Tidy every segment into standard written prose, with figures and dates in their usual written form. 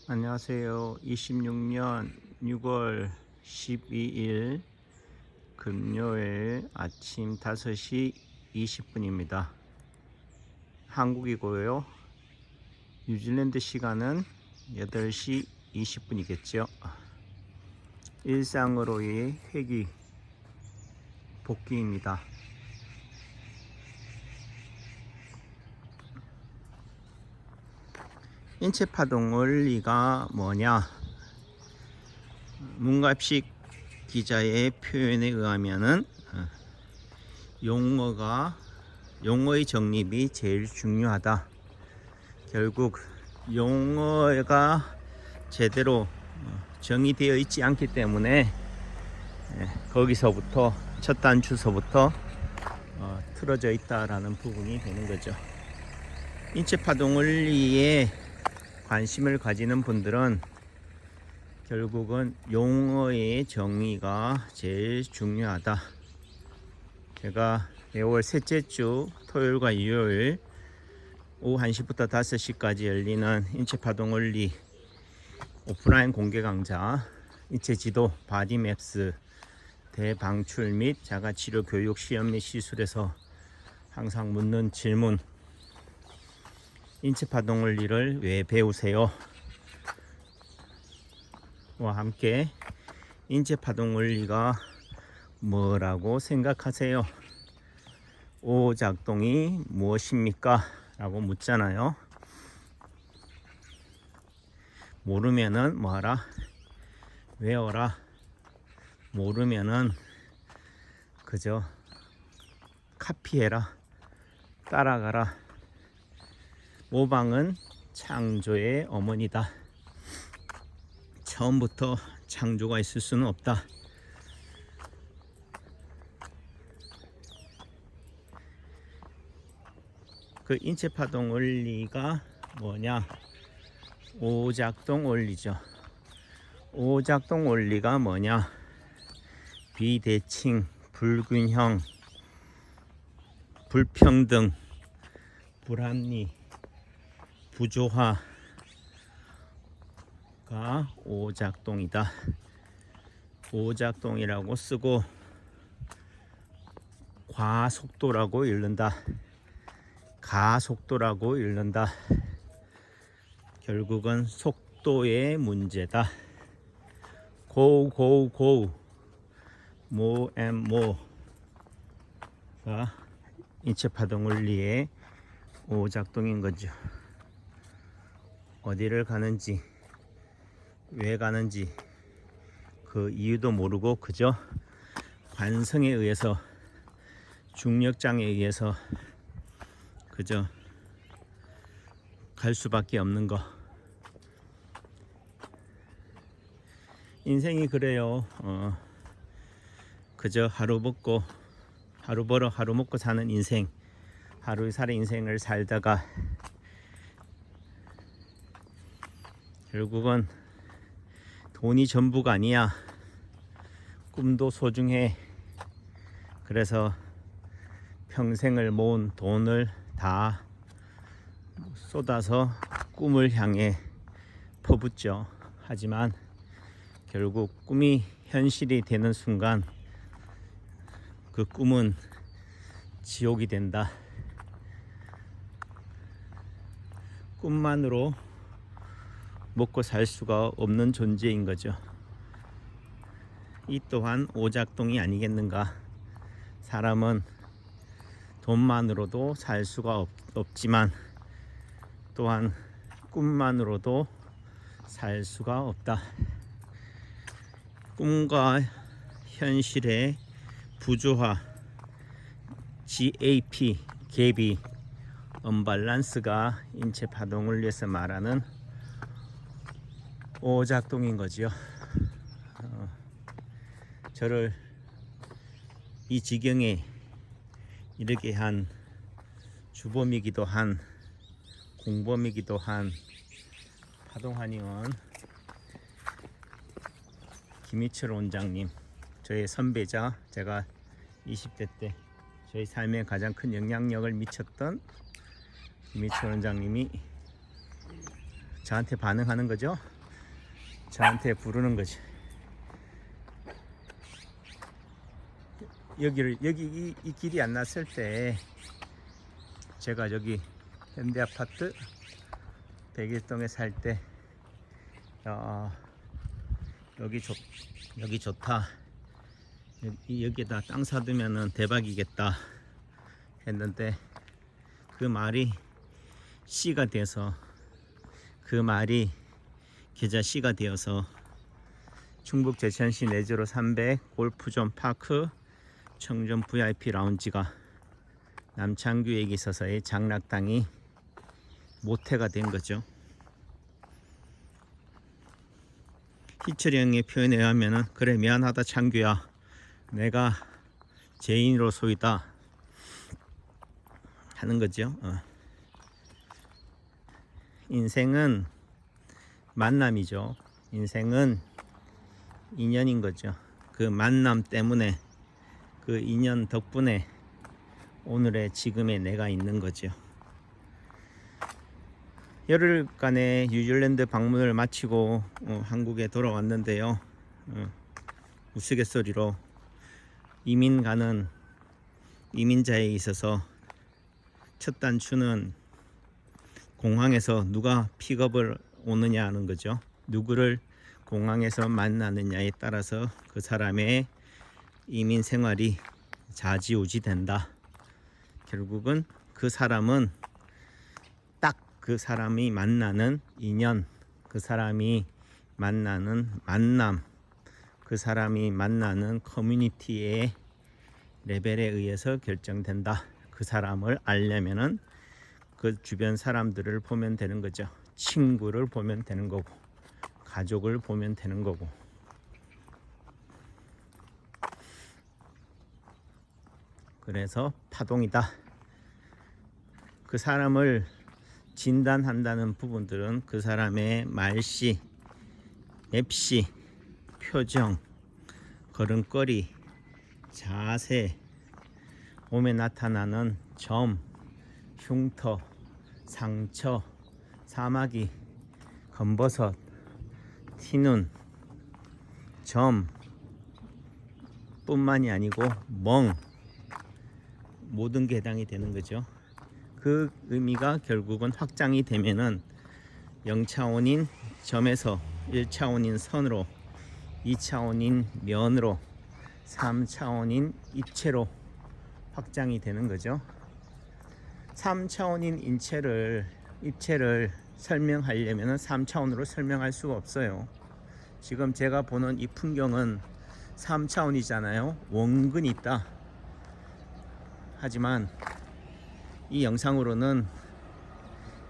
안녕하세요. 26년 6월 12일 금요일 아침 5시 20분입니다. 한국이고요. 뉴질랜드 시간은 8시 20분이겠죠. 일상으로의 회귀 복귀입니다. 인체파동 원리가 뭐냐? 문갑식 기자의 표현에 의하면은 용어의 정립이 제일 중요하다. 결국 용어가 제대로 정의되어 있지 않기 때문에 거기서부터 첫 단추서부터 틀어져 있다라는 부분이 되는 거죠. 인체파동 원리에 관심을 가지는 분들은 결국은 용어의 정의가 제일 중요하다. 제가 매월 셋째 주 토요일과 일요일 오후 1시부터 5시까지 열리는 인체파동 원리 오프라인 공개 강좌 인체지도 바디맵스 대방출 및 자가치료 교육 시험 및 시술에서 항상 묻는 질문, 인체파동 원리를 왜 배우세요? 와 함께 인체파동 원리가 뭐라고 생각하세요? 오작동이 무엇입니까? 라고 묻잖아요. 모르면은 뭐하라? 외워라. 모르면은 그저 카피해라. 따라가라. 모방은 창조의 어머니다. 처음부터 창조가 있을 수는 없다. 그 인체파동 원리가 뭐냐? 오작동 원리죠. 오작동 원리가 뭐냐? 비대칭, 불균형, 불평등, 불합리, 부조화가 오작동이다. 오작동이라고 쓰고 과속도라고 읽는다. 가속도라고 읽는다. 결국은 속도의 문제다. go go go more and more가 인체파동 원리의 오작동인 거죠. 어디를 가는지 왜 가는지 그 이유도 모르고 그저 관성에 의해서 중력장에 의해서 그저 갈 수밖에 없는 거. 인생이 그래요. 그저 하루 벌어 하루 먹고 사는 인생, 하루살이 인생을 살다가 결국은 돈이 전부가 아니야. 꿈도 소중해. 그래서 평생을 모은 돈을 다 쏟아서 꿈을 향해 퍼붓죠. 하지만 결국 꿈이 현실이 되는 순간 그 꿈은 지옥이 된다. 꿈만으로 먹고 살 수가 없는 존재인 거죠. 이 또한 오작동이 아니겠는가. 사람은 돈만으로도 살 수가 없지만 또한 꿈만으로도 살 수가 없다. 꿈과 현실의 부조화, GAP, 갭이 언밸런스가 인체파동 원리에서 말하는 오작동인 거지요. 저를 이 지경에 이르게 한 주범이기도 한 공범이기도 한 파동한의원 김희철 원장님, 저의 선배자, 제가 20대 때 저희 삶에 가장 큰 영향력을 미쳤던 김희철 원장님이 저한테 반응하는 거죠. 저한테 부르는 거지. 여기 이 길이 안 났을 때 제가 여기 현대아파트 백일동에 살 때 여기 좋다. 여기에다 땅 사두면은 대박이겠다 했는데 그 말이 씨가 돼서 그 말이 계좌 씨가 되어서 충북 제천시 내주로 300 골프존 파크 청정 VIP 라운지가 남창규에게 있어서의 장락당이 모태가 된 거죠. 희철이 형의 표현에 의하면은 그래 미안하다 창규야 내가 죄인으로소이다 하는 거죠. 인생은 만남이죠. 인생은 인연인 거죠. 그 만남 때문에 그 인연 덕분에 오늘의 지금의 내가 있는 거죠. 열흘간의 뉴질랜드 방문을 마치고 한국에 돌아왔는데요. 우스갯소리로 이민 가는 이민자에 있어서 첫 단추는 공항에서 누가 픽업을 오느냐 하는 거죠. 누구를 공항에서 만나느냐에 따라서 그 사람의 이민 생활이 좌지우지 된다. 결국은 그 사람은 딱 그 사람이 만나는 인연, 그 사람이 만나는 만남, 그 사람이 만나는 커뮤니티의 레벨에 의해서 결정된다. 그 사람을 알려면은 그 주변 사람들을 보면 되는 거죠. 친구를 보면 되는 거고 가족을 보면 되는 거고. 그래서 파동이다. 그 사람을 진단한다는 부분들은 그 사람의 말씨, 맵씨, 표정, 걸음걸이, 자세, 몸에 나타나는 점, 흉터, 상처, 사마귀, 검버섯, 티눈, 점 뿐만이 아니고 멍, 모든 게 해당이 되는 거죠. 그 의미가 결국은 확장이 되면은 0차원인 점에서 1차원인 선으로, 2차원인 면으로, 3차원인 입체로 확장이 되는 거죠. 3차원인 입체를 설명하려면 3차원으로 설명할 수가 없어요. 지금 제가 보는 이 풍경은 3차원이잖아요. 원근이 있다. 하지만 이 영상으로는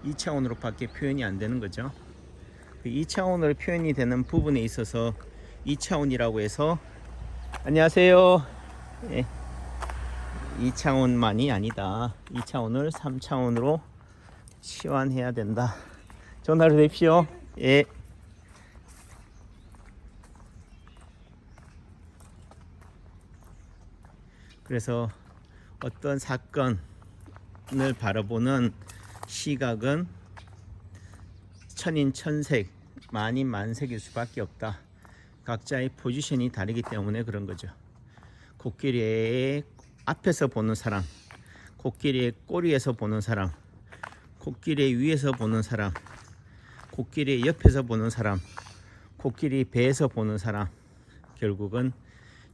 2차원으로 밖에 표현이 안 되는 거죠. 그 2차원으로 표현이 되는 부분에 있어서 2차원이라고 해서 안녕하세요. 예. 2차원만이 아니다. 2차원을 3차원으로 치환해야 된다. 좋은 하루 되십시오. 예. 그래서 어떤 사건을 바라보는 시각은 천인천색, 만인만색일 수밖에 없다. 각자의 포지션이 다르기 때문에 그런 거죠. 코끼리의 앞에서 보는 사람, 코끼리의 꼬리에서 보는 사람, 코끼리의 위에서 보는 사람, 코끼리의 옆에서 보는 사람, 코끼리 배에서 보는 사람, 결국은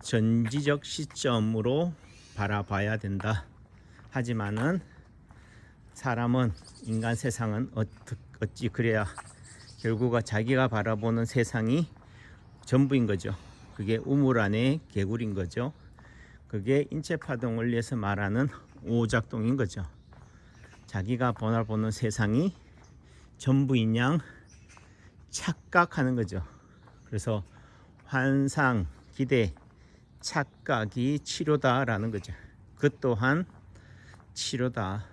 전지적 시점으로 바라봐야 된다. 하지만은 사람은, 인간 세상은 어찌 그래야 결국은 자기가 바라보는 세상이 전부인 거죠. 그게 우물 안의 개구리인 거죠. 그게 인체파동 원리에서 말하는 오작동인 거죠. 자기가 바라보는 세상이 전부인 양 착각하는 거죠. 그래서 환상, 기대, 착각이 치료다라는 거죠. 그 또한 치료다.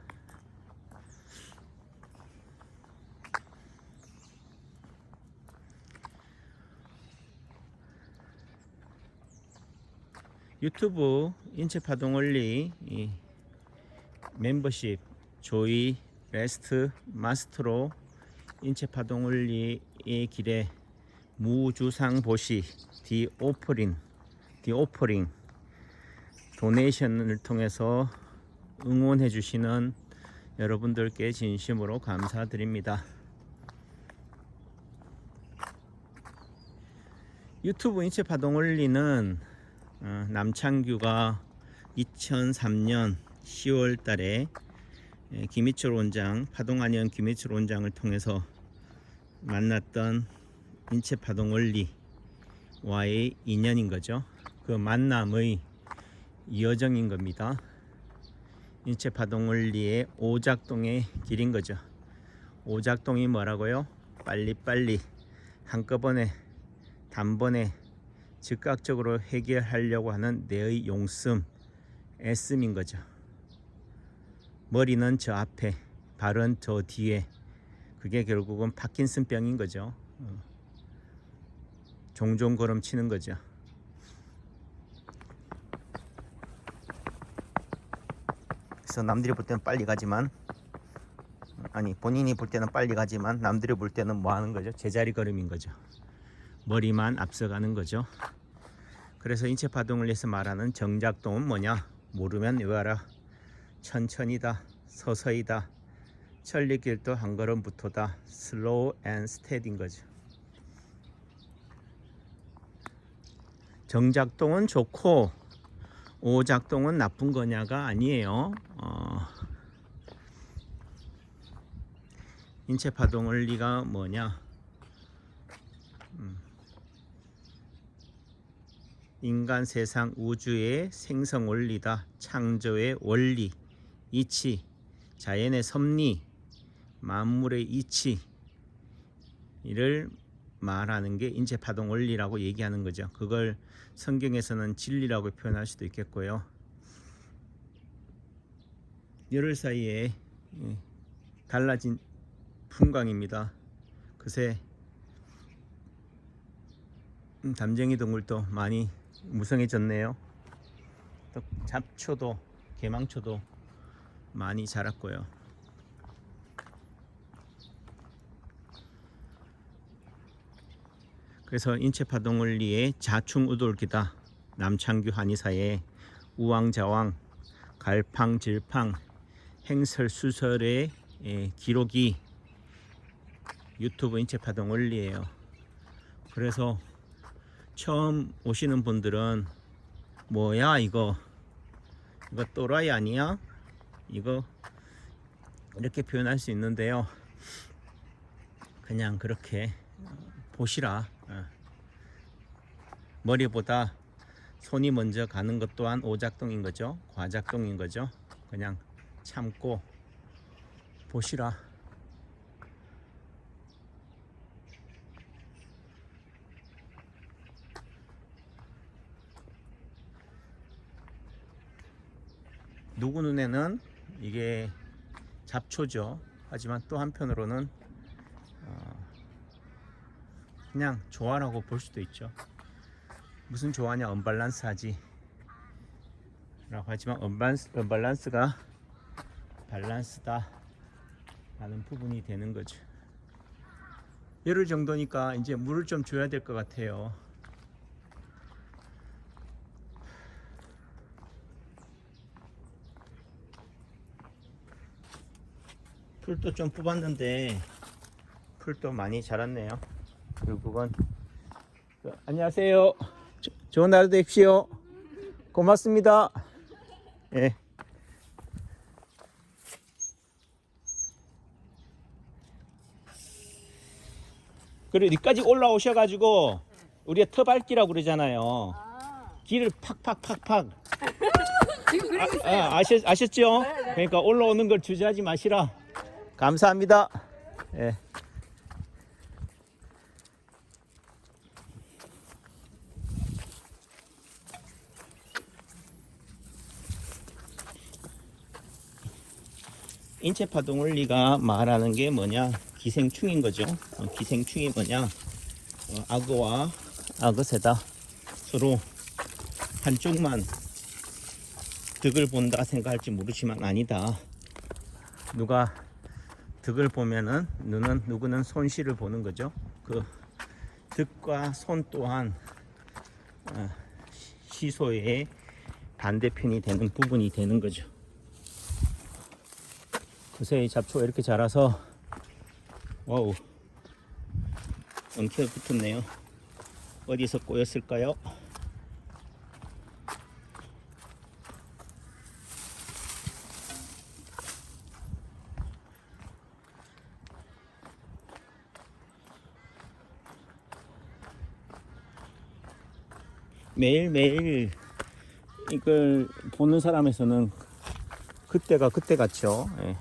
유튜브 인체파동원리 멤버십 조이 레스트 마스터로 인체파동원리의 길에 무주상보시 디오퍼링 도네이션을 통해서 응원해 주시는 여러분들께 진심으로 감사드립니다. 유튜브 인체 파동 원리는 남창규가 2003년 10월 달에 김희철 원장, 파동아니언 김희철 원장을 통해서 만났던 인체 파동 원리와의 인연인 거죠. 그 만남의 이어정인 겁니다. 인체 파동 원리의 오작동의 길인 거죠. 오작동이 뭐라고요? 빨리빨리 한꺼번에 단번에 즉각적으로 해결하려고 하는 뇌의 용씀, 애씀인 거죠. 머리는 저 앞에, 발은 저 뒤에. 그게 결국은 파킨슨병인 거죠. 종종 걸음 치는 거죠. 그래서 남들이 볼 때는 빨리 가지만, 아니 본인이 볼 때는 빨리 가지만 남들이 볼 때는 뭐 하는 거죠? 제자리 걸음인 거죠. 머리만 앞서가는 거죠. 그래서 인체 파동을 위해서 말하는 정작동은 뭐냐? 모르면 외워라. 천천히다, 서서히다, 천리길도 한 걸음부터다. 슬로우 앤 스테디인 거죠. 정작동은 좋고 오작동은 나쁜 거냐가 아니에요. 인체 파동 원리가 뭐냐? 인간, 세상, 우주의 생성 원리다. 창조의 원리, 이치, 자연의 섭리, 만물의 이치, 이를 말하는 게 인체 파동 원리라고 얘기하는 거죠. 그걸 성경에서는 진리라고 표현할 수도 있겠고요. 열흘 사이에 달라진 풍광입니다. 그새 담쟁이 동물도 많이 무성해졌네요. 또 잡초도, 개망초도 많이 자랐고요. 그래서 인체 파동 원리의 자충우돌기다. 남창규 한의사의 우왕좌왕, 갈팡질팡, 행설수설의 기록이 유튜브 인체 파동 원리예요. 그래서 처음 오시는 분들은 뭐야 이거 또라이 아니야? 이거 이렇게 표현할 수 있는데요. 그냥 그렇게 보시라. 머리보다 손이 먼저 가는 것 또한 오작동인 거죠. 과작동인 거죠. 그냥 참고 보시라. 누구 눈에는 이게 잡초죠. 하지만 또 한편으로는 그냥 조화라고 볼 수도 있죠. 무슨 조화냐? 언밸런스 하지 라고 하지만 언밸런스가 밸런스다 라는 부분이 되는 거죠. 열흘 정도니까 이제 물을 좀 줘야 될 것 같아요. 풀도 좀 뽑았는데 풀도 많이 자랐네요. 결국은 안녕하세요. 좋은 하루 되십시오. 고맙습니다. 예. 그리고 여기까지 올라오셔가지고 우리가 터밟기라고 그러잖아요. 길을 팍팍팍팍. 지금 그러고 있어요. 아셨죠? 네, 네. 그러니까 올라오는 걸 주저하지 마시라. 감사합니다. 예. 인체 파동 원리가 말하는 게 뭐냐? 기생충인 거죠. 기생충이 뭐냐? 악어와 악어새다. 서로 한쪽만 득을 본다 생각할지 모르지만 아니다. 누가 득을 보면은 누구는 손실을 보는 거죠. 그 득과 손 또한 시소의 반대편이 되는 부분이 되는 거죠. 그새 잡초가 이렇게 자라서 와우, 엉켜 붙었네요. 어디서 꼬였을까요? 매일매일 이걸 보는 사람에서는 그때가 그때 같죠. 예.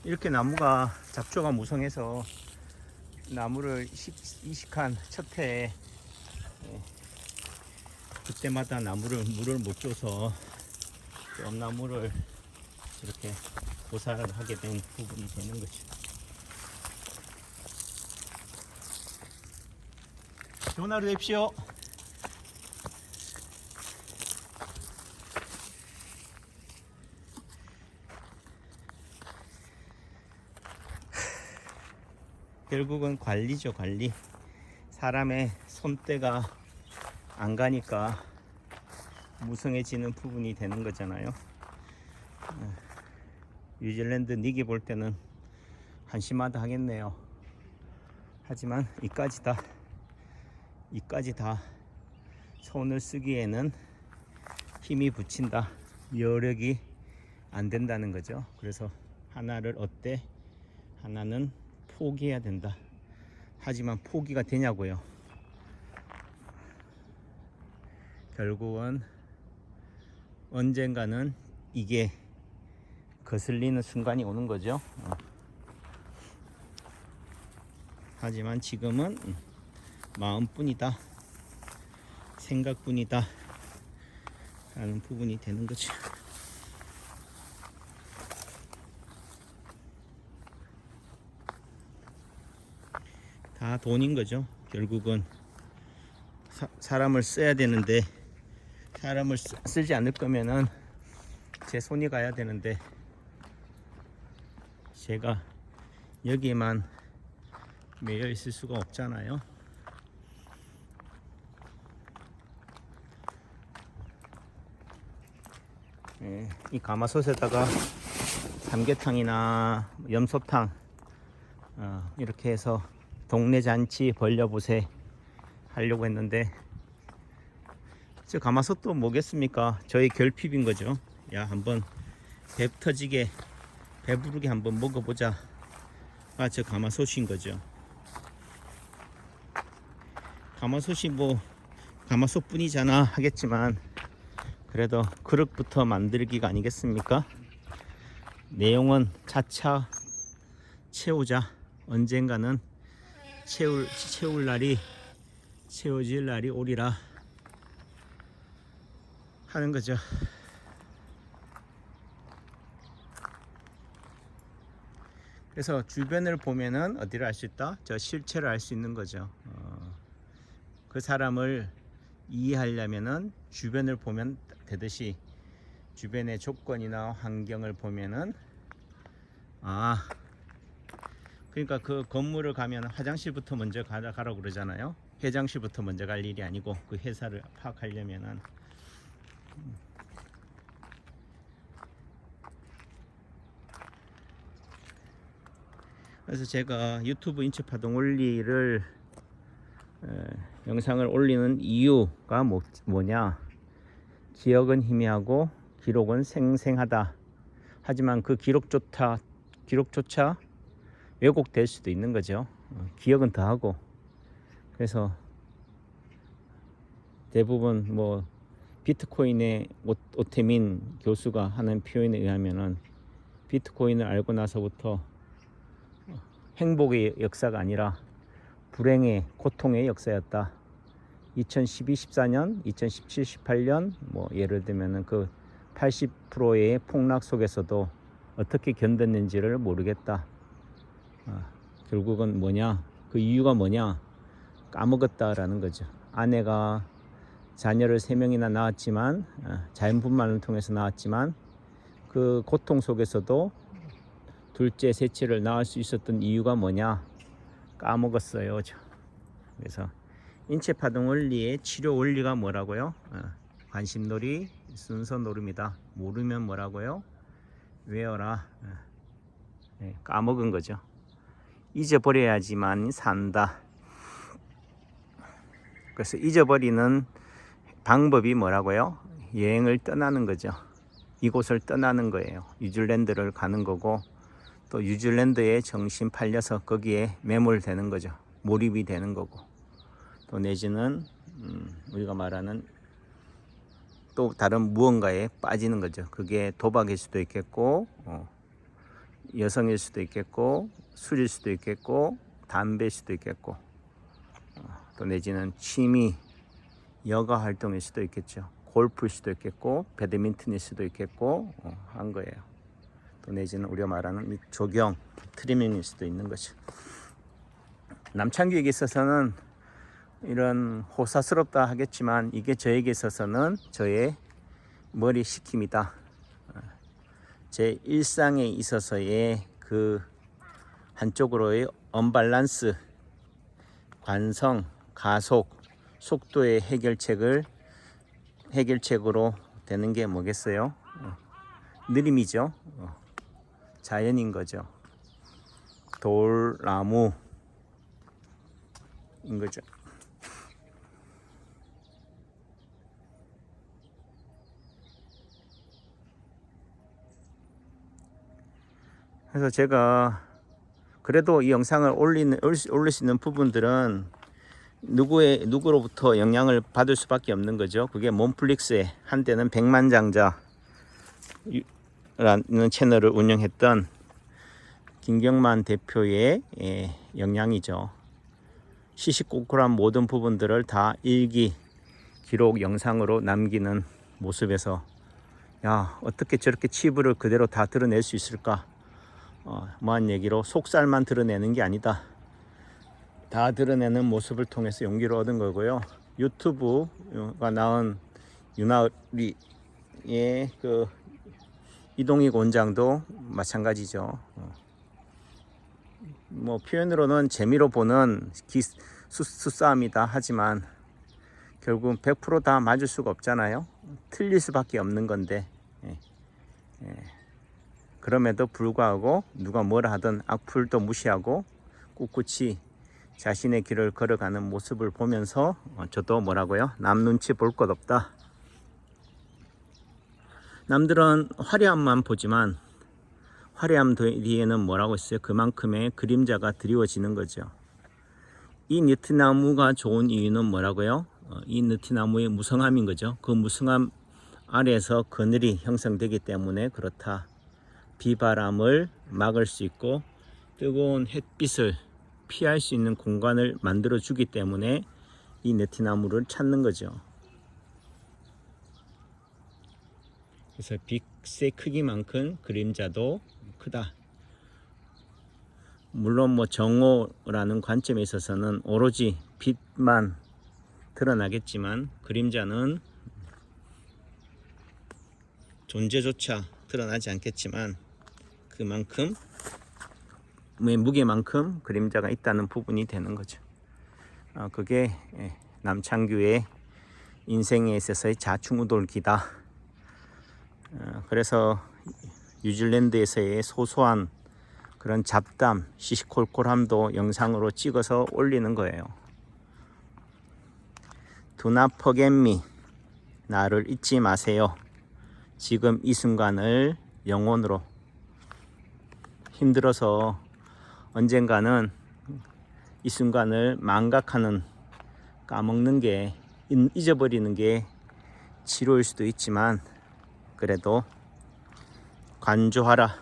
이렇게 나무가 잡초가 무성해서 나무를 이식한 첫 해에 그때마다 나무를 물을 못 줘서 엄나무를 이렇게 고사를 하게 된 부분이 되는 거죠. 좋은 하루 되십시오. 결국은 관리죠, 관리. 사람의 손때가 안 가니까 무성해지는 부분이 되는 거잖아요. 뉴질랜드 니기 볼 때는 한심하다 하겠네요. 하지만 이까지 다 손을 쓰기에는 힘이 붙인다, 여력이 안 된다는 거죠. 그래서 하나를 어때, 하나는 포기해야 된다. 하지만 포기가 되냐고요. 결국은 언젠가는 이게 거슬리는 순간이 오는 거죠. 하지만 지금은 마음뿐이다, 생각뿐이다 라는 부분이 되는 거죠. 다 돈인 거죠. 결국은 사람을 써야 되는데, 사람을 쓰지 않을 거면은 제 손이 가야 되는데, 제가 여기에만 매여 있을 수가 없잖아요. 이 가마솥에다가 삼계탕이나 염소탕 이렇게 해서 동네 잔치 벌려보세 하려고 했는데, 저 가마솥도 뭐겠습니까? 저희 결핍인 거죠. 야, 한번 배 터지게 배부르게 한번 먹어보자. 저 가마솥인 거죠. 가마솥이 뭐 가마솥뿐이잖아 하겠지만, 그래도 그릇부터 만들기가 아니겠습니까? 내용은 차차 채우자. 언젠가는 채워질 날이 오리라 하는 거죠. 그래서 주변을 보면은 어디를 알 수 있다? 저 실체를 알 수 있는 거죠. 그 사람을 이해하려면은 주변을 보면 되듯이, 주변의 조건이나 환경을 보면은, 그러니까 그 건물을 가면 화장실부터 먼저 가라고 그러잖아요. 회장실부터 먼저 갈 일이 아니고, 그 회사를 파악하려면은. 그래서 제가 유튜브 인체파동 원리를 영상을 올리는 이유가 뭐냐? 기억은 희미하고 기록은 생생하다. 하지만 그 기록조차 왜곡될 수도 있는 거죠. 기억은 더하고. 그래서 대부분 뭐 비트코인의 오태민 교수가 하는 표현에 의하면은, 비트코인을 알고 나서부터 행복의 역사가 아니라 불행의, 고통의 역사였다. 2012, 14년, 2017, 18년 뭐 예를 들면은 그 80%의 폭락 속에서도 어떻게 견뎠는지를 모르겠다. 결국은 뭐냐? 그 이유가 뭐냐? 까먹었다라는 거죠. 아내가 자녀를 3명이나 낳았지만, 자연분만을 통해서 낳았지만, 그 고통 속에서도 둘째, 셋째를 낳을 수 있었던 이유가 뭐냐? 까먹었어요. 그래서 인체파동 원리의 치료 원리가 뭐라고요? 관심놀이, 순서 노름이다. 모르면 뭐라고요? 외워라. 네, 까먹은 거죠. 잊어버려야지만 산다. 그래서 잊어버리는 방법이 뭐라고요? 여행을 떠나는 거죠. 이곳을 떠나는 거예요. 뉴질랜드를 가는 거고, 또 뉴질랜드에 정신 팔려서 거기에 매몰되는 거죠. 몰입이 되는 거고, 또 내지는 우리가 말하는 또 다른 무언가에 빠지는 거죠. 그게 도박일 수도 있겠고, 여성일 수도 있겠고, 술일 수도 있겠고, 담배일 수도 있겠고, 또 내지는 취미, 여가 활동일 수도 있겠죠. 골프일 수도 있겠고, 배드민턴일 수도 있겠고, 한 거예요. 또 내지는 우리가 말하는 조경, 트리밍일 수도 있는 거죠. 남창규에게 있어서는 이런 호사스럽다 하겠지만, 이게 저에게 있어서는 저의 머리 식힘이다. 제 일상에 있어서의 그 한쪽으로의 언밸런스, 관성, 가속, 속도의 해결책으로 되는 게 뭐겠어요? 느림이죠. 자연인 거죠. 돌, 나무인 거죠. 그래서 제가 그래도 이 영상을 올릴 수 있는 부분들은 누구로부터 영향을 받을 수밖에 없는 거죠. 그게 몬플릭스의 한때는 백만장자라는 채널을 운영했던 김경만 대표의 영향이죠. 시시콜콜한 모든 부분들을 다 일기, 기록, 영상으로 남기는 모습에서, 야, 어떻게 저렇게 치부를 그대로 다 드러낼 수 있을까? 뭐한 얘기로 속살만 드러내는 게 아니다. 다 드러내는 모습을 통해서 용기를 얻은 거고요. 유튜브가 나온 유나리의 그 이동익 원장도 마찬가지죠. 뭐 표현으로는 재미로 보는 수싸움이다 하지만 결국은 100% 다 맞을 수가 없잖아요. 틀릴 수밖에 없는 건데, 그럼에도 불구하고 누가 뭐라 하든 악플도 무시하고 꿋꿋이 자신의 길을 걸어가는 모습을 보면서 저도 뭐라고요? 남 눈치 볼 것 없다. 남들은 화려함만 보지만 화려함 뒤에는 뭐라고 있어요? 그만큼의 그림자가 드리워지는 거죠. 이 느티나무가 좋은 이유는 뭐라고요? 이 느티나무의 무성함인 거죠. 그 무성함 아래에서 그늘이 형성되기 때문에 그렇다. 비바람을 막을 수 있고 뜨거운 햇빛을 피할 수 있는 공간을 만들어 주기 때문에 이 느티나무를 찾는 거죠. 그래서 빛의 크기만큼 그림자도 크다. 물론 뭐 정오라는 관점에 있어서는 오로지 빛만 드러나겠지만 그림자는 존재조차 드러나지 않겠지만 그만큼 무게만큼 그림자가 있다는 부분이 되는 거죠. 그게 남창규의 인생에 있어서의 좌충우돌기다. 그래서 뉴질랜드에서의 소소한 그런 잡담, 시시콜콜함도 영상으로 찍어서 올리는 거예요. Do not forget me. 나를 잊지 마세요. 지금 이 순간을 영혼으로. 힘들어서 언젠가는 이 순간을 망각하는, 까먹는 게, 잊어버리는 게 치료일 수도 있지만 그래도 관조하라.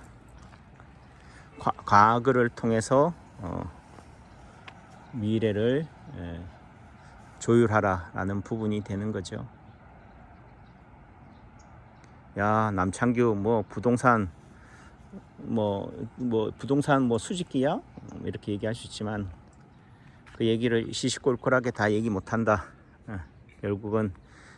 과거를 통해서 미래를 조율하라 라는 부분이 되는 거죠. 야, 남창규 뭐 부동산 부동산 수집기야? 이렇게 얘기할 수 있지만 그 얘기를 시시콜콜하게 다 얘기 못한다. 결국은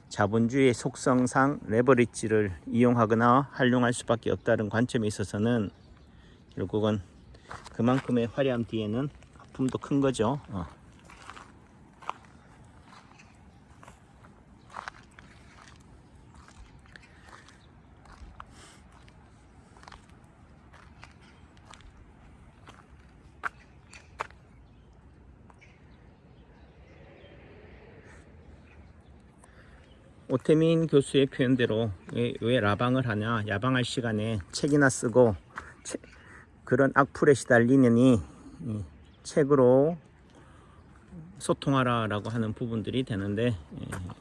자본주의의 속성상 레버리지를 이용하거나 활용할 수밖에 없다는 관점에 있어서는 결국은 그만큼의 화려함 뒤에는 아픔도 큰 거죠. 오태민 교수의 표현대로 왜 라방을 하냐, 야방할 시간에 책이나 쓰고 그런 악플에 시달리느니 책으로 소통하라 라고 하는 부분들이 되는데,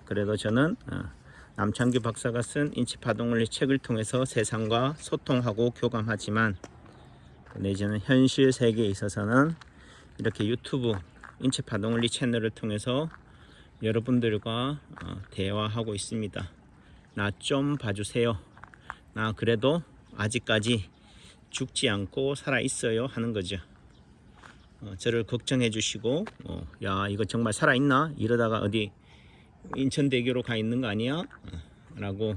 그래도 저는 남창규 박사가 쓴 인체파동원리 책을 통해서 세상과 소통하고 교감하지만, 내지는 현실 세계에 있어서는 이렇게 유튜브 인체파동원리 채널을 통해서 여러분들과 대화하고 있습니다. 나 좀 봐주세요. 나 그래도 아직까지 죽지 않고 살아 있어요 하는 거죠. 저를 걱정해 주시고, 야 이거 정말 살아 있나? 이러다가 어디 인천대교로 가 있는 거 아니야? 라고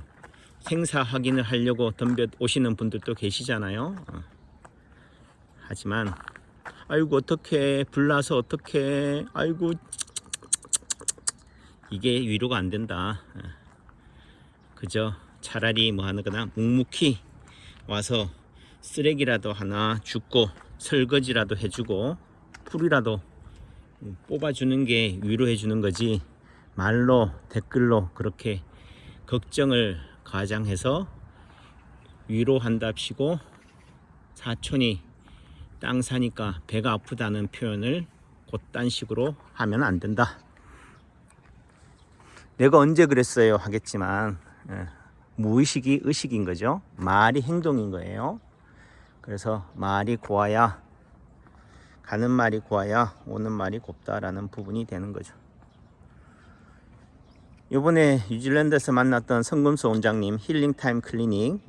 생사 확인을 하려고 덤벼 오시는 분들도 계시잖아요. 하지만 아이고 어떡해, 불나서 어떡해, 아이고 이게 위로가 안 된다. 그저 차라리 뭐 하는 거나 묵묵히 와서 쓰레기라도 하나 줍고 설거지라도 해주고 풀이라도 뽑아주는 게 위로해 주는 거지, 말로 댓글로 그렇게 걱정을 가장해서 위로한답시고 사촌이 땅 사니까 배가 아프다는 표현을 그딴 식으로 하면 안 된다. 내가 언제 그랬어요 하겠지만, 무의식이 의식인 거죠. 말이 행동인 거예요. 그래서 말이 고와야, 가는 말이 고와야 오는 말이 곱다라는 부분이 되는 거죠. 이번에 뉴질랜드에서 만났던 성금수 원장님 힐링타임 클리닉,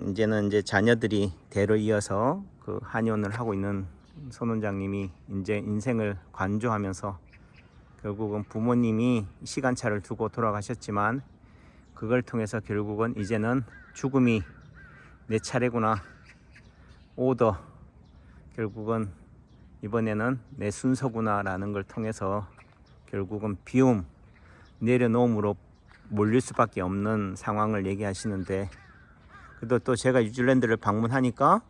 이제는 자녀들이 대로 이어서 그 한의원을 하고 있는 손 원장님이 이제 인생을 관조하면서 결국은 부모님이 시간차를 두고 돌아가셨지만, 그걸 통해서 결국은 이제는 죽음이 내 차례구나, 오더, 결국은 이번에는 내 순서구나 라는 걸 통해서 결국은 비움, 내려놓음으로 몰릴 수밖에 없는 상황을 얘기하시는데, 그래도 또 제가 뉴질랜드를 방문하니까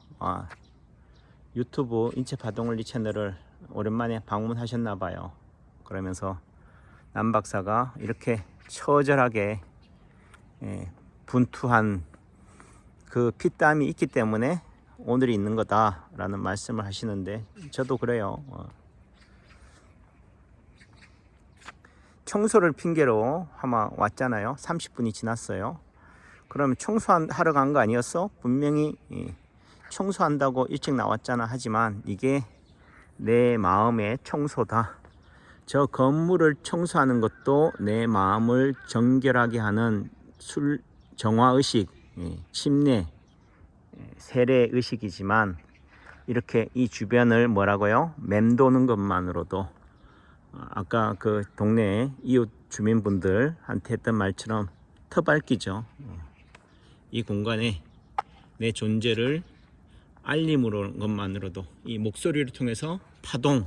유튜브 인체파동원리 채널을 오랜만에 방문하셨나 봐요. 그러면서 남 박사가 이렇게 처절하게 분투한 그 피땀이 있기 때문에 오늘이 있는 거다 라는 말씀을 하시는데, 저도 그래요. 청소를 핑계로 아마 왔잖아요. 30분이 지났어요. 그러면 청소하러 간 거 아니었어? 분명히 청소한다고 일찍 나왔잖아. 하지만 이게 내 마음의 청소다. 저 건물을 청소하는 것도 내 마음을 정결하게 하는 정화의식, 침례, 세례의식이지만, 이렇게 이 주변을 뭐라고요? 맴도는 것만으로도, 아까 그 동네 이웃 주민분들한테 했던 말처럼 터밟기죠. 이 공간에 내 존재를 알림으로 것만으로도, 이 목소리를 통해서 파동을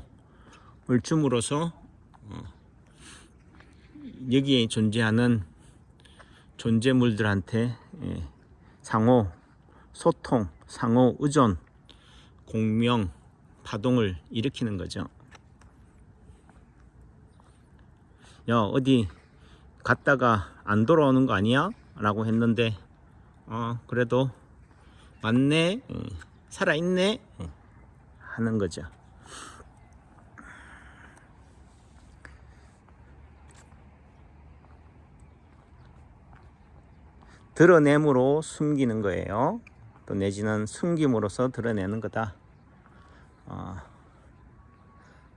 줌으로써 여기에 존재하는 존재물들한테 상호 소통, 상호 의존, 공명, 파동을 일으키는 거죠. 야 어디 갔다가 안 돌아오는 거 아니야? 라고 했는데, 그래도 맞네, 살아있네 하는 거죠. 드러냄으로 숨기는 거예요. 또 내지는 숨김으로써 드러내는 거다.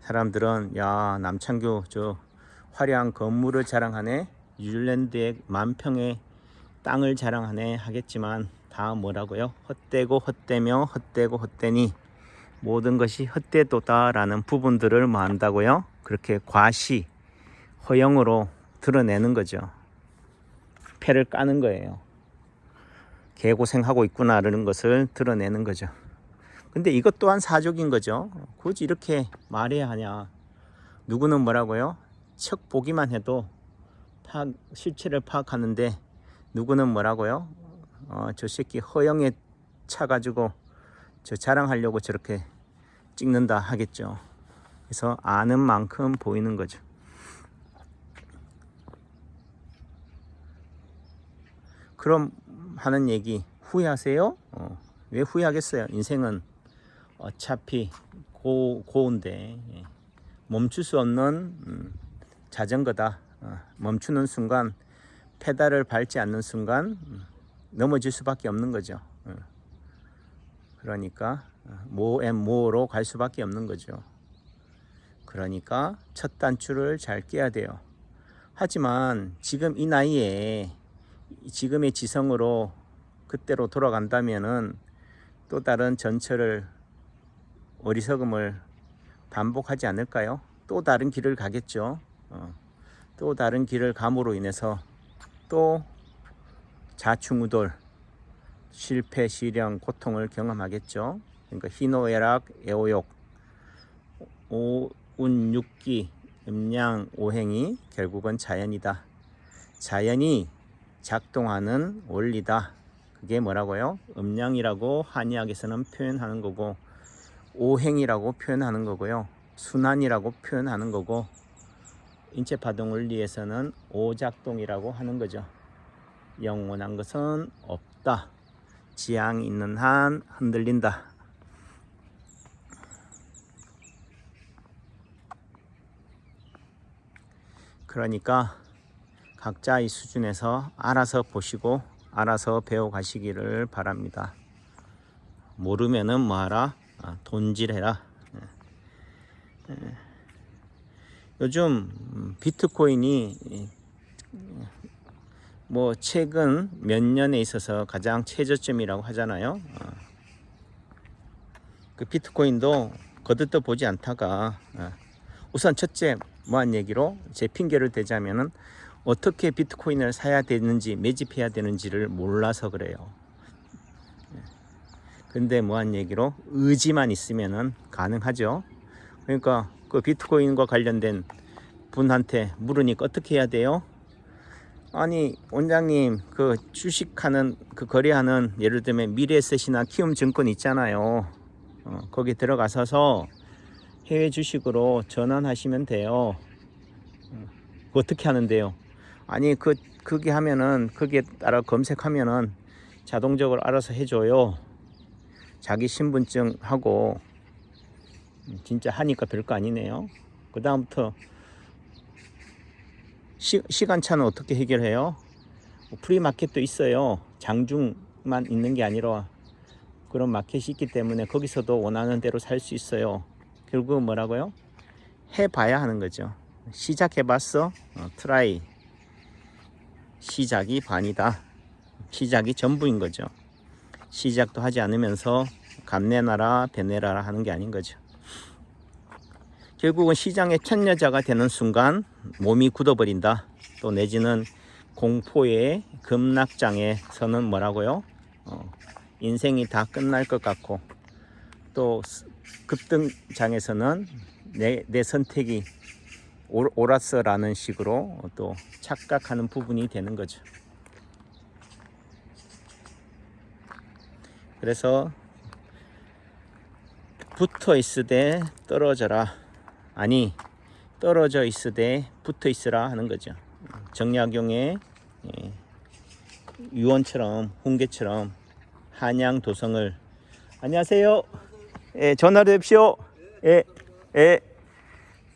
사람들은 야 남창규 저 화려한 건물을 자랑하네, 뉴질랜드의 만평의 땅을 자랑하네 하겠지만, 다 뭐라고요? 헛되고 헛되며 헛되고 헛되니 모든 것이 헛되도다 라는 부분들을 뭐 한다고요? 그렇게 과시, 허영으로 드러내는 거죠. 패를 까는 거예요. 개고생하고 있구나 라는 것을 드러내는 거죠. 근데 이것 또한 사족인 거죠. 굳이 이렇게 말해야 하냐. 누구는 뭐라고요? 척 보기만 해도 실체를 파악하는데, 누구는 뭐라고요? 저 새끼 허영에 차가지고 저 자랑하려고 저렇게 찍는다 하겠죠. 그래서 아는 만큼 보이는 거죠. 그럼 하는 얘기, 후회하세요? 왜 후회하겠어요? 인생은 어차피 고운데 멈출 수 없는 자전거다. 멈추는 순간, 페달을 밟지 않는 순간 넘어질 수밖에 없는 거죠. 그러니까 모로 갈 수밖에 없는 거죠. 그러니까 첫 단추를 잘 깨야 돼요. 하지만 지금 이 나이에 지금의 지성으로 그때로 돌아간다면은 또 다른 전철을, 어리석음을 반복하지 않을까요? 또 다른 길을 가겠죠. 또 다른 길을 감으로 인해서 또 자충우돌, 실패, 시련, 고통을 경험하겠죠. 그러니까 희노애락, 애오욕, 오운육기, 음양, 오행이 결국은 자연이다. 자연이 작동하는 원리다. 그게 뭐라고요? 음양이라고 한의학에서는 표현하는 거고, 오행이라고 표현하는 거고요, 순환이라고 표현하는 거고, 인체파동 원리에서는 오작동이라고 하는 거죠. 영원한 것은 없다. 지향이 있는 한 흔들린다. 그러니까 각자의 수준에서 알아서 보시고 알아서 배워 가시기를 바랍니다. 모르면은 뭐하라? 돈질해라. 요즘 비트코인이 뭐 최근 몇 년에 있어서 가장 최저점이라고 하잖아요. 그 비트코인도 거듭떠 보지 않다가, 우선 첫째 뭐한 얘기로 제 핑계를 대자면은 어떻게 비트코인을 사야 되는지, 매집해야 되는지를 몰라서 그래요. 근데 뭐한 얘기로 의지만 있으면은 가능하죠. 그러니까 그 비트코인과 관련된 분한테 물으니까 어떻게 해야 돼요? 아니 원장님, 그 주식하는, 그 거래하는, 예를 들면 미래에셋이나 키움증권 있잖아요. 거기 들어가셔서 해외 주식으로 전환하시면 돼요. 어떻게 하는데요? 아니 그게 하면은, 거기에 따라 검색하면은 자동적으로 알아서 해줘요. 자기 신분증 하고. 진짜 하니까 별거 아니네요. 그 다음부터 시간차는 어떻게 해결해요? 프리마켓도 있어요. 장중만 있는 게 아니라 그런 마켓이 있기 때문에 거기서도 원하는 대로 살 수 있어요. 결국은 뭐라고요? 해봐야 하는 거죠. 시작해봤어? 트라이. 시작이 반이다. 시작이 전부인 거죠. 시작도 하지 않으면서 감내나라 배내라라 하는 게 아닌 거죠. 결국은 시장의 첫 여자가 되는 순간 몸이 굳어버린다. 또 내지는 공포의 급락장에서는 뭐라고요? 인생이 다 끝날 것 같고, 또 급등장에서는 내 선택이 옳았어라는 식으로 또 착각하는 부분이 되는 거죠. 그래서 붙어 있으되 떨어져라. 아니, 떨어져 있으되 붙어 있으라 하는 거죠. 정약용의 유언처럼, 훈계처럼 한양 도성을, 안녕하세요. 전화로 뵙시오.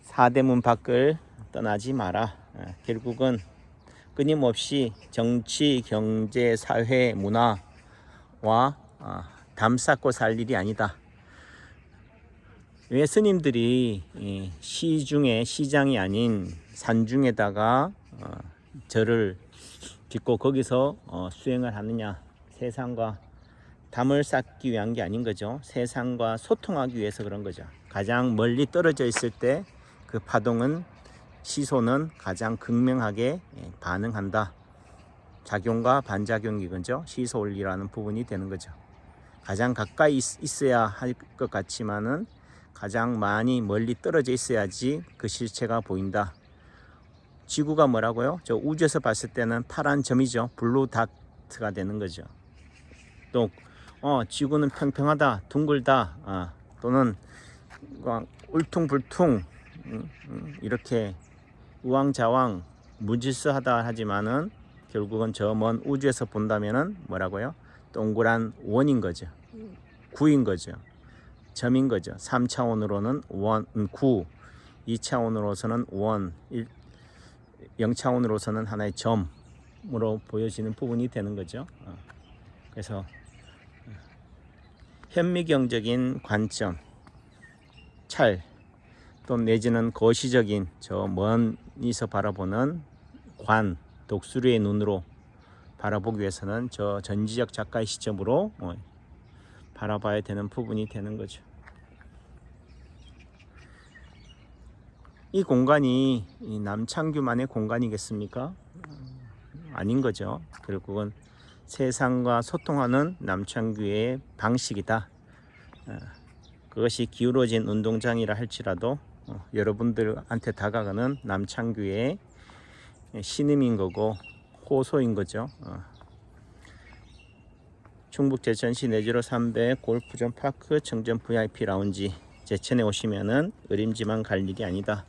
사대문 밖을 떠나지 마라. 결국은 끊임없이 정치, 경제, 사회, 문화와 담쌓고 살 일이 아니다. 왜 스님들이 시중에, 시장이 아닌 산중에다가 절을 짓고 거기서 수행을 하느냐? 세상과 담을 쌓기 위한 게 아닌 거죠. 세상과 소통하기 위해서 그런 거죠. 가장 멀리 떨어져 있을 때 그 파동은, 시소는 가장 극명하게 반응한다. 작용과 반작용이 거죠. 시소 원리라는 부분이 되는 거죠. 가장 가까이 있어야 할 것 같지만은 가장 많이 멀리 떨어져 있어야지 그 실체가 보인다. 지구가 뭐라고요? 저 우주에서 봤을 때는 파란 점이죠. 블루 다트가 되는 거죠. 또 지구는 평평하다, 둥글다, 또는 울퉁불퉁 이렇게 우왕좌왕 무질서하다 하지만은 결국은 저 먼 우주에서 본다면은 뭐라고요? 동그란 원인 거죠. 구인 거죠. 점인 거죠. 3차원으로는 원, 9, 2차원으로서는 원, 0차원으로서는 하나의 점으로 보여지는 부분이 되는 거죠. 그래서 현미경적인 관점, 찰, 또 내지는 거시적인 저 멀리서 바라보는 관, 독수리의 눈으로 바라보기 위해서는 저 전지적 작가의 시점으로 바라봐야 되는 부분이 되는 거죠. 이 공간이 이 남창규만의 공간이겠습니까? 아닌 거죠. 결국은 세상과 소통하는 남창규의 방식이다. 그것이 기울어진 운동장이라 할지라도 여러분들한테 다가가는 남창규의 신임인 거고 호소인 거죠. 충북 제천시 내지로 300 골프존 파크 청전 VIP 라운지 제천에 오시면은 어림지만 갈 일이 아니다.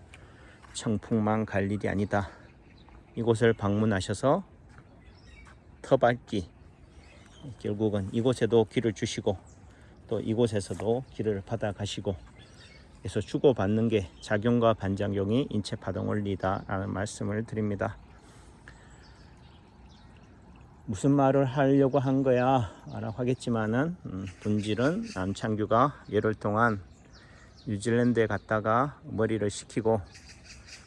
청풍만 갈 일이 아니다. 이곳을 방문하셔서 터밟기, 결국은 이곳에도 길을 주시고 또 이곳에서도 길을 받아 가시고, 그래서 주고받는 게 작용과 반작용이 인체 파동 원리다 라는 말씀을 드립니다. 무슨 말을 하려고 한 거야 라고 하겠지만은 본질은 남창규가 열흘 동안 뉴질랜드에 갔다가 머리를 식히고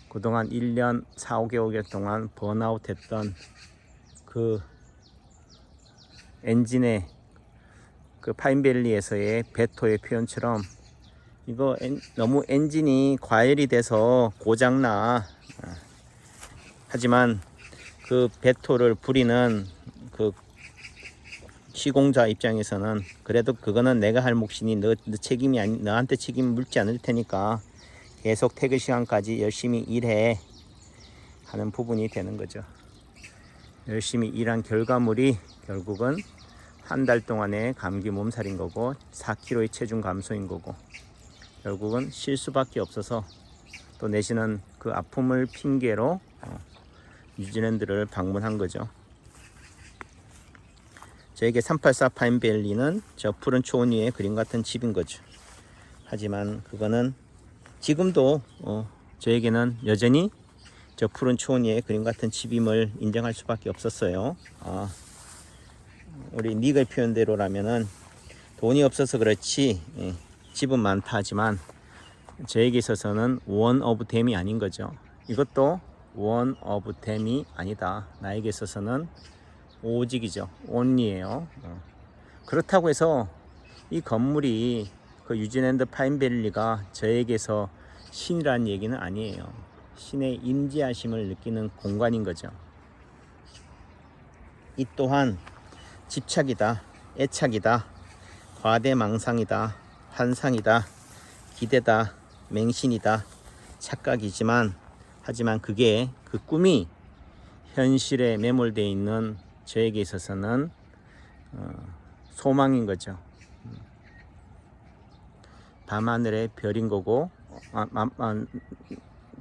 그동안 1년 4, 5개월 동안 번아웃 했던 그 엔진의 그 파인밸리에서의 베토의 표현처럼 이거 너무 엔진이 과열이 돼서 고장나. 하지만 그 베토를 부리는 그 시공자 입장에서는 그래도 그거는 내가 할 몫이니 너 책임이 아니, 너한테 책임 물지 않을 테니까 계속 퇴근 시간까지 열심히 일해 하는 부분이 되는 거죠. 열심히 일한 결과물이 결국은 한 달 동안의 감기 몸살인 거고 4kg의 체중 감소인 거고, 결국은 쉴 수밖에 없어서 또 내지는 그 아픔을 핑계로 뉴질랜드를 방문한 거죠. 저에게 384 파인밸리는 저 푸른 초원 위에 그림 같은 집인 거죠. 하지만 그거는 지금도 저에게는 여전히 저 푸른 초원 위에 그림 같은 집임을 인정할 수밖에 없었어요. 우리 니글 표현대로라면은 돈이 없어서 그렇지 집은 많다 하지만 저에게 있어서는 원 오브 댐이 아닌 거죠. 이것도 원 오브 댐이 아니다. 나에게 있어서는 오직이죠. 온리예요. 그렇다고 해서 이 건물이 그 뉴질랜드 파인밸리가 저에게서 신이라는 얘기는 아니에요. 신의 임재하심을 느끼는 공간인 거죠. 이 또한 집착이다, 애착이다, 과대망상이다, 환상이다, 기대다, 맹신이다, 착각이지만 하지만 그게 그 꿈이 현실에 매몰되어 있는 저에게 있어서는 소망인 거죠. 밤하늘의 별인 거고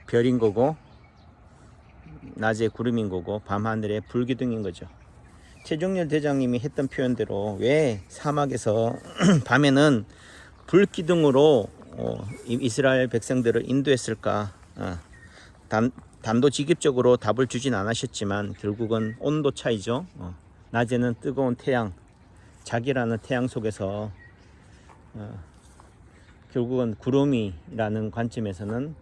별인 거고 낮에 구름인 거고 밤하늘의 불기둥인 거죠. 최종렬 대장님이 했던 표현대로 왜 사막에서 밤에는 불기둥으로 이스라엘 백성들을 인도했을까? 단도직입적으로 답을 주진 않으셨지만 결국은 온도 차이죠. 낮에는 뜨거운 태양, 자기라는 태양 속에서 결국은 구름이라는 관점에서는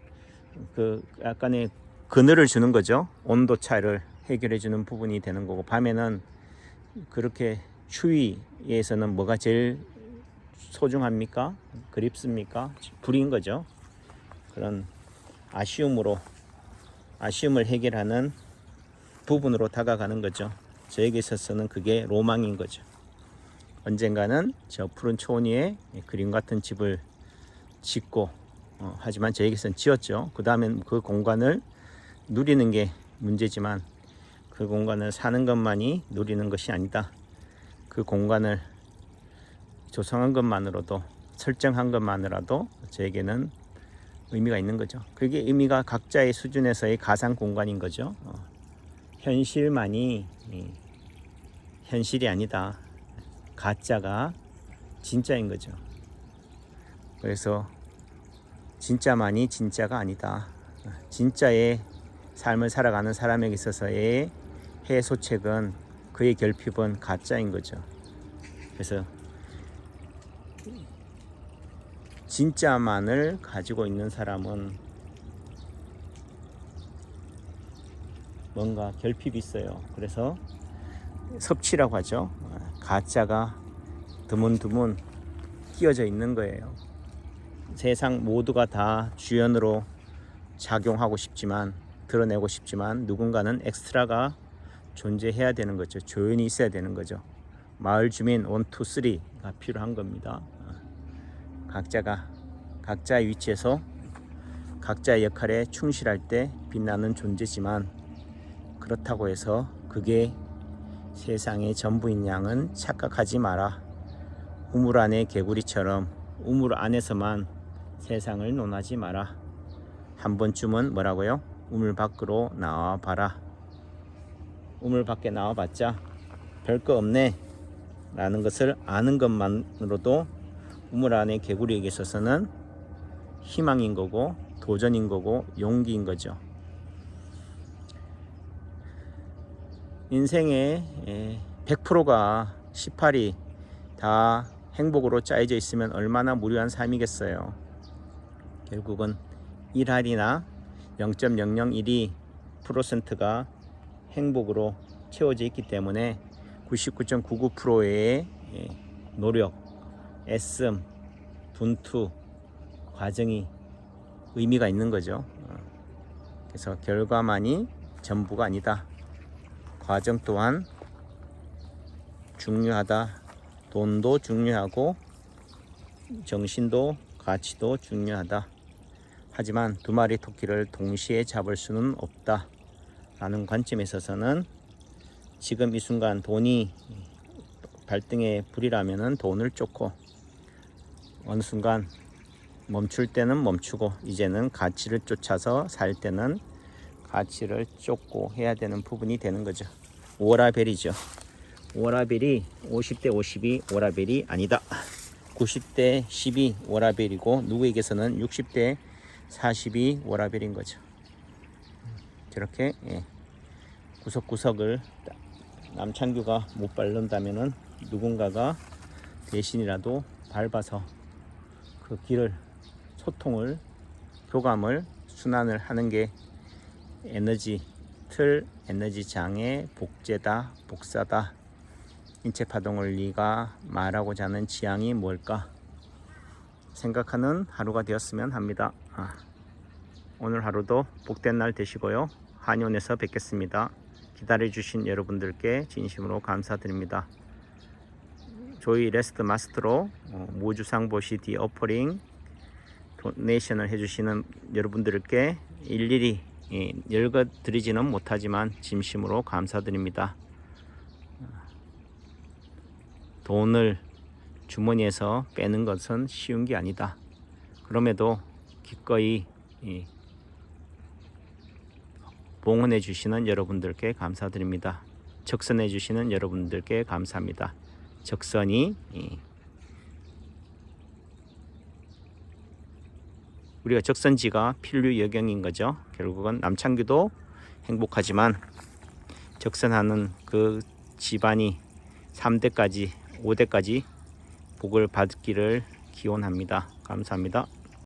그 약간의 그늘을 주는 거죠. 온도 차이를 해결해 주는 부분이 되는 거고, 밤에는 그렇게 추위에서는 뭐가 제일 소중합니까? 그립습니까? 불인 거죠. 그런 아쉬움을 해결하는 부분으로 다가가는 거죠. 저에게 있어서는 그게 로망인 거죠. 언젠가는 저 푸른 초원 위에 그림 같은 집을 짓고 하지만 저에게선 지었죠. 그 다음엔 그 공간을 누리는 게 문제지만 그 공간을 사는 것만이 누리는 것이 아니다. 그 공간을 조성한 것만으로도 설정한 것만으로도 저에게는 의미가 있는 거죠. 그게 의미가 각자의 수준에서의 가상 공간인 거죠. 현실만이 현실이 아니다. 가짜가 진짜인 거죠. 그래서 진짜만이 진짜가 아니다. 진짜의 삶을 살아가는 사람에게 있어서의 해소책은 그의 결핍은 가짜인 거죠. 그래서 진짜만을 가지고 있는 사람은 뭔가 결핍이 있어요. 그래서 섭취라고 하죠. 가짜가 드문드문 끼어져 있는 거예요. 세상 모두가 다 주연으로 작용하고 싶지만 드러내고 싶지만 누군가는 엑스트라가 존재해야 되는 거죠. 조연이 있어야 되는 거죠. 마을 주민 1, 2, 3가 필요한 겁니다. 각자가 각자의 위치에서 각자의 역할에 충실할 때 빛나는 존재지만 그렇다고 해서 그게 세상의 전부인 양은 착각하지 마라. 우물 안의 개구리처럼 우물 안에서만 세상을 논하지 마라. 한 번쯤은 뭐라고요? 우물 밖으로 나와 봐라. 우물 밖에 나와 봤자 별거 없네 라는 것을 아는 것만으로도 우물 안의 개구리에게 있어서는 희망인 거고 도전인 거고 용기인 거죠. 인생의 100%가 18이 다 행복으로 짜여져 있으면 얼마나 무료한 삶이겠어요. 결국은 1할이나 0.001%가 행복으로 채워져 있기 때문에 99.99%의 노력, 애씀, 분투, 과정이 의미가 있는 거죠. 그래서 결과만이 전부가 아니다. 과정 또한 중요하다. 돈도 중요하고 정신도 가치도 중요하다. 하지만 두 마리 토끼를 동시에 잡을 수는 없다 라는 관점에 있어서는 지금 이 순간 돈이 발등에 불이라면 돈을 쫓고 어느 순간 멈출 때는 멈추고 이제는 가치를 쫓아서 살 때는 가치를 쫓고 해야 되는 부분이 되는 거죠. 워라벨이죠. 워라벨이 50대 50이 워라벨이 아니다. 90대 10이 워라벨이고 누구에게서는 60대 40이 워라벨인 거죠. 저렇게 구석구석을 남창규가 못 밟는다면은 누군가가 대신이라도 밟아서 그 길을 소통을 교감을 순환을 하는 게 에너지 틀, 에너지 장애, 복제다, 복사다. 인체파동원리가 말하고자 하는 지향이 뭘까 생각하는 하루가 되었으면 합니다. 오늘 하루도 복된 날 되시고요. 한의원에서 뵙겠습니다. 기다려주신 여러분들께 진심으로 감사드립니다. 조이 레스트 마스터로 무주상보 CD 어퍼링 도네이션을 해주시는 여러분들께 일일이 읽어드리지는 못하지만 진심으로 감사드립니다. 돈을 주머니에서 빼는 것은 쉬운 게 아니다. 그럼에도 기꺼이 봉헌해 주시는 여러분들께 감사드립니다. 적선해 주시는 여러분들께 감사합니다. 적선이 우리가 적선지가 필류 여경인 거죠. 결국은 남창규도 행복하지만 적선하는 그 집안이 3대까지 5대까지 복을 받기를 기원합니다. 감사합니다.